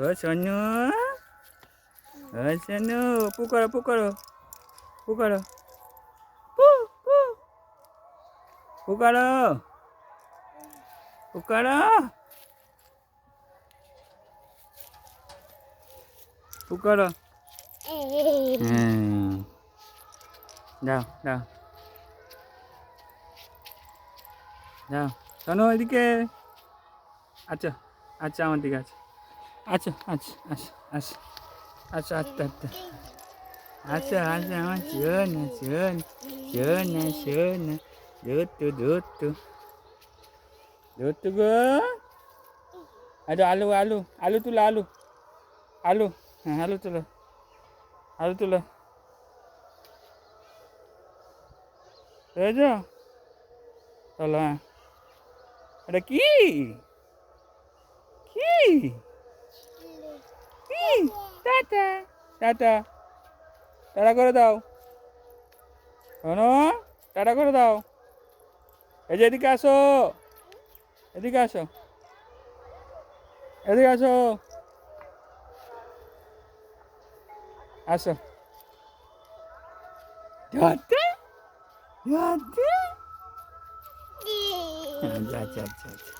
ও সোনু, ও সোনু, পু করো পু করো পু করো, পু পু পু করো, পু করো, পু করো। দাও দাও দাও, সোনু এদিকে। আচ্ছা আচ্ছা, আমার দিকে আছে। আচ্ছা আচ্ছা আচ্ছা আচ্ছা আচ্ছা আচ্ছা আচ্ছা আচ্ছা আচ্ছা, আমার শোনা শোনা শোনা শোনা, দুট্টু দুট্টু দুট্টু গো। আচ্ছা, আলু আলু আলু তুলো, আলু আলু, হ্যাঁ আলু তুলো, আলু তুলো, বুঝেছ? চলো, হ্যাঁ। এটা কি কি কি? টাটা টাটা, টাটা করে দাও শোনো, টাটা করে দাও। এই যে এদিকে আসো, এদিকে আসো, এদিকে আসো, আসো। Tata tata. আচ্ছা আচ্ছা আচ্ছা আচ্ছা।